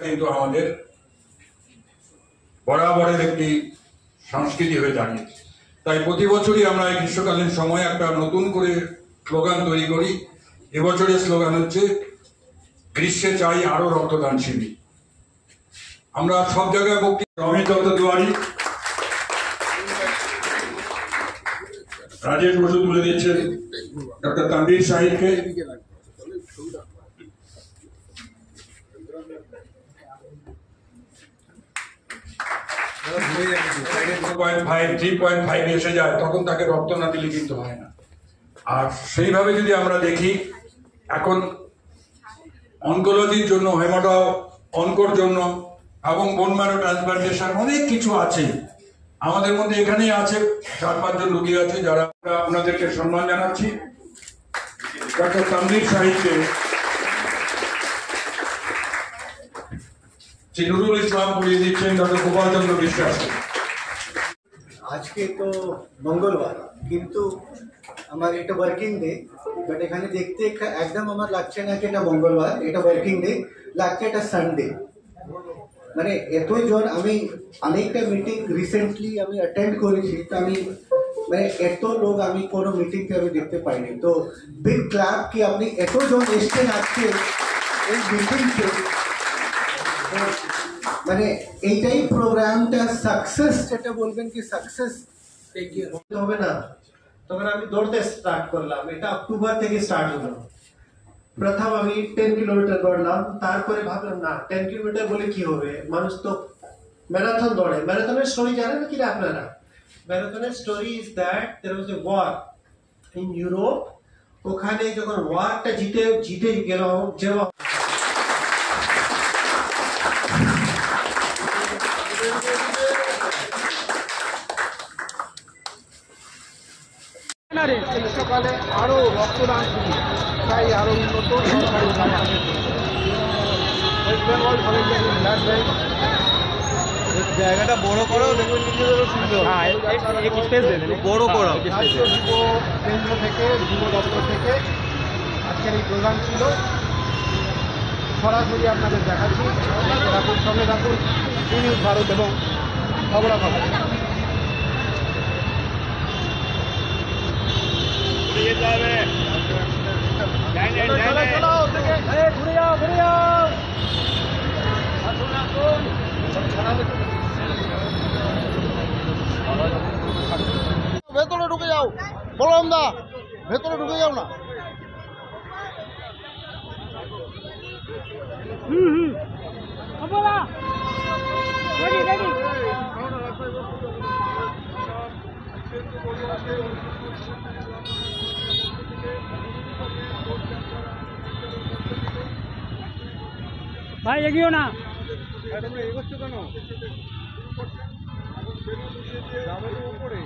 কিন্তু আমাদের বরাবরের একটি সংস্কৃতি হয়ে দাঁড়িয়েছে। তাই প্রতি বছরই আমরা এই গ্রীষ্মকালীন সময়ে একটা নতুন করে স্লোগান তৈরি করি। এবছরের স্লোগান হচ্ছে গ্রীষ্মে চাই আরো রক্তদান শিবির। আমরা সব জায়গায় রমেশ দত্ত দুয়ারি, রাজেশ বসু তুলে দিচ্ছেন ডক্টর তানভীর শাহিদকে, এসে যায় তখন তাকে রক্ত না দিলে কিন্তু হয় না। আর সেইভাবে যদি আমরা দেখি, এখন অনকোলজির জন্য, অনকোর জন্য এবং বোন ম্যারো ট্রান্সপ্লান্টেশন অনেক কিছু আছে আমাদের মধ্যে। এখানেই আছে 4-5 জন রোগী আছে যারা আপনাদেরকে সম্মান জানাচ্ছি। ডক্টর তানভীর শাহিদকে, নুরুল ইসলাম পড়িয়ে দিচ্ছেন ডক্টর গোপাল চন্দ্র বিশ্বাস। আজকে তো মঙ্গলবার, কিন্তু আমার এটা ওয়ার্কিং ডে, বাট এখানে দেখতে একদম আমার লাগছে না যে এটা মঙ্গলবার, এটা ওয়ার্কিং ডে লাগছে, এটা সানডে। মানে এতই জন, আমি অনেকটা মিটিং রিসেন্টলি আমি অ্যাটেন্ড করেছি, তো আমি মানে এত লোক আমি কোনো মিটিংকে আমি দেখতে পাইনি। তো বিগ ক্লাব কি আপনি এতজন এসছেন আজকে এই মিটিংকে, মানে এইটাই প্রোগ্রামটা সাকসেস, যেটা বলবেন কি সাকসেস হবে না। তখন আমি দৌড়তে স্টার্ট করলাম, এটা অক্টোবর থেকে স্টার্ট হলো। প্রথম আমি 10 কিলোমিটার দৌড়লাম, তারপরে ভাবলাম না 10 কিলোমিটার বলে কি হবে, মানুষ তো ম্যারাথন দৌড়ে। ম্যারাথনের স্টোরি জানেন কি আপনারা? ম্যারাথনের story is that there was a war in Europe. ওখানে যখন ওয়ারটা জিতে গেল, যেমন গ্রীষ্মকালে আরো রক্তদান শিবির, তাই আরো উন্নত সরকারি ওয়েস্ট বেঙ্গল ব্লাড ব্যাংক। জায়গাটা বড় করাও দেখবেন, নিজেদেরও সুবিধা বড় করা। রাজ্য যুব কেন্দ্র থেকে, যুব দপ্তর থেকে আজকের এই প্রোগ্রাম ছিল। সরাসরি আপনাদের দেখাচ্ছি, রাখুন, সঙ্গে রাখুন নিউজ ভারত এবং খবরাখবর। ভেতরে ঢুকে যাও, বলরাম দা, ভেতরে ঢুকে যাও না। ভাই এগিয়েও না, তোমরা এগোচ্ছ কেন? উপরে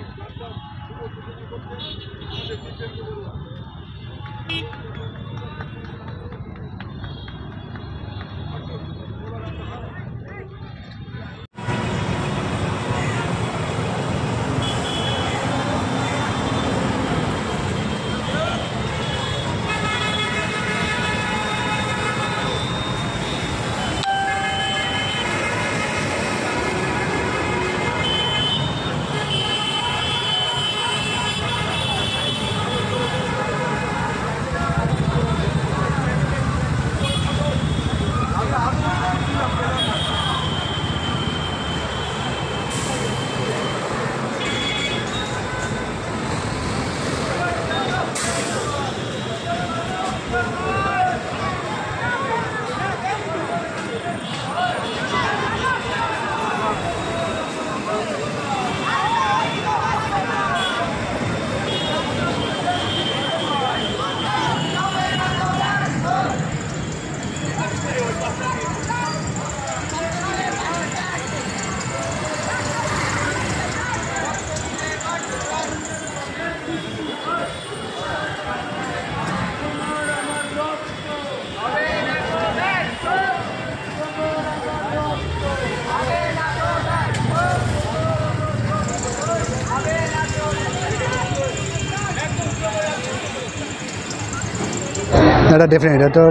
এটা ডেফিনেট, এটা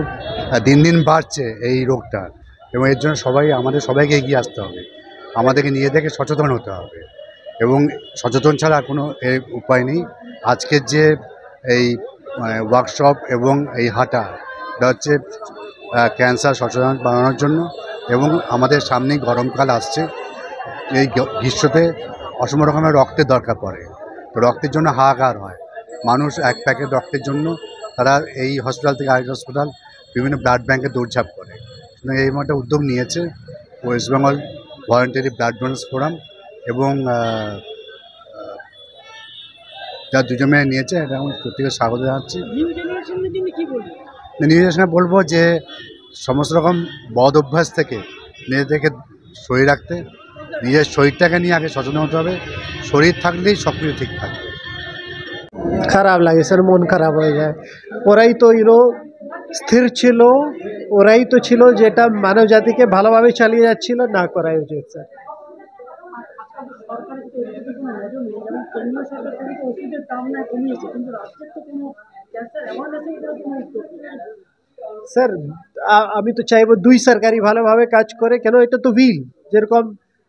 দিন দিন বাড়ছে এই রোগটা, এবং এর জন্য আমাদের সবাইকে এগিয়ে আসতে হবে, আমাদেরকে নিজেদেরকে সচেতন হতে হবে, এবং সচেতন ছাড়া কোনো এর উপায় নেই। আজকের যে এই ওয়ার্কশপ এবং এই হাঁটা, এটা হচ্ছে ক্যান্সার সচেতন বাড়ানোর জন্য, এবং আমাদের সামনেই গরমকাল আসছে। এই গ্রীষ্মতে অসম রকমের রক্তের দরকার পড়ে, তো রক্তের জন্য হাহাকার হয়, মানুষ এক প্যাকেট রক্তের জন্য তারা এই হসপিটাল থেকে আরেক হসপিটাল বিভিন্ন ব্লাড ব্যাঙ্কে দৌড়ঝাঁপ করে। সুতরাং এই মতো উদ্যোগ নিয়েছে West Bengal voluntary blood donors forum, এবং যা দুজনে নিয়েছে, এটা আমি প্রত্যেকে স্বাগত জানাচ্ছি। নিউ জেনারেশনে বলবো যে সমস্ত রকম বদ অভ্যাস থেকে নিজেদেরকে সরিয়ে রাখতে, নিজের শরীরটাকে নিয়ে আগে সচেতন হতে হবে। শরীর থাকলেই সব কিছু ঠিক থাকবে। খারাপ লাগে স্যার, মন খারাপ হয়ে যায়। ওরাই তো স্থির ছিল, ওরাই তো ছিল যেটা মানব জাতিকে ভালোভাবে চালিয়ে যাচ্ছিল, না করাই উচিত স্যার। স্যার আমি তো চাইবো দুই সরকারি ভালোভাবে কাজ করে, কেন এটা তো বিল, যেরকম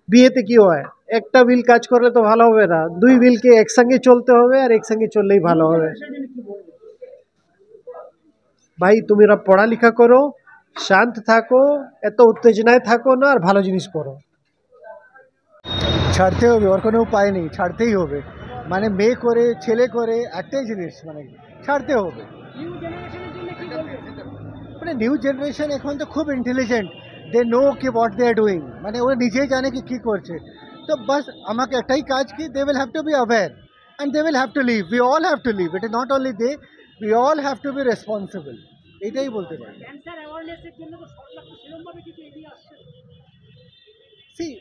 বিয়েতে কি হয় একটা বিল কাজ করলে তো ভালো হবে না, দুই বিলকে একসঙ্গে চলতে হবে, আর একসঙ্গে চললেই ভালো হবে। ভাই তুমিরা পড়ালেখা করো, শান্ত থাকো, এত উত্তেজনায় থাকো না, আর ভালো জিনিস করো। ছাড়তে হবে, ওর কোনো উপায় নেই, ছাড়তেই হবে। মানে মেয়ে করে ছেলে করে একটাই জিনিস, মানে ছাড়তে হবে। মানে নিউ জেনারেশন এখন তো খুব ইন্টেলিজেন্ট, দে নো কি হোয়াট দে আর ডুইং, মানে ওরা নিজেই জানে কি কী করছে। তো বাস আমাকে একটাই কাজ কি, they will have to be aware and they will have to live, we all have to live, it is not only they, we all have to be responsible, এটাই বলতে পারি। See,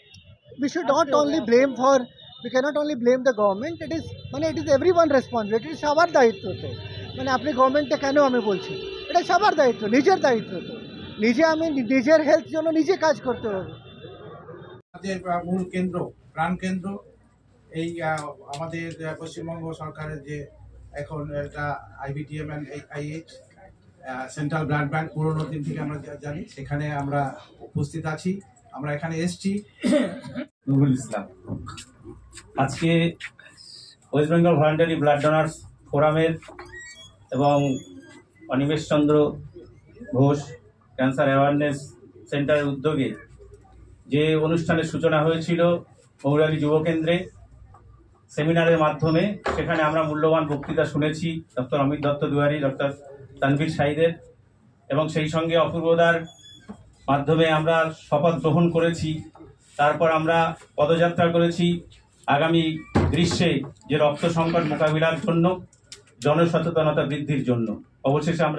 we should not only blame for, we cannot only blame the government, it is everyone responsibility, it is সবার দায়িত্ব। তো মানে আপনি গভর্নমেন্টে কেন আমি বলছি, এটা সবার দায়িত্ব, নিজের দায়িত্ব। তো আমি নিজের হেলথ জন্য নিজে কাজ করতে হবে। মূল কেন্দ্র, প্রাণ কেন্দ্র এই আমাদের পশ্চিমবঙ্গ সরকারের যে এখন এটা IBTM and IH central blood bank পুরোনো দিন থেকে আমরা জানি, সেখানে আমরা উপস্থিত আছি। আমরা এখানে এসছি। নুরুল ইসলাম আজকে West Bengal voluntary blood donors ফোরামের এবং অনিমেষ চন্দ্র ঘোষ ক্যান্সার অ্যাওয়ারনেস সেন্টারের উদ্যোগে যে অনুষ্ঠানের সূচনা হয়েছিল মৌরালী যুবকেন্দ্রে সেমিনারের মাধ্যমে, সেখানে আমরা মূল্যবান বক্তৃতা শুনেছি ডক্টর অমিত দত্ত দুয়ারি, ডক্টর তানভীর শাহিদের, এবং সেই সঙ্গে অপূর্বদার মাধ্যমে আমরা শপথ গ্রহণ করেছি। তারপর আমরা পদযাত্রা করেছি আগামী গ্রীষ্মে যে রক্ত সংকট মোকাবিলার জন্য, জনসচেতনতা বৃদ্ধির জন্য। অবশেষে আমরা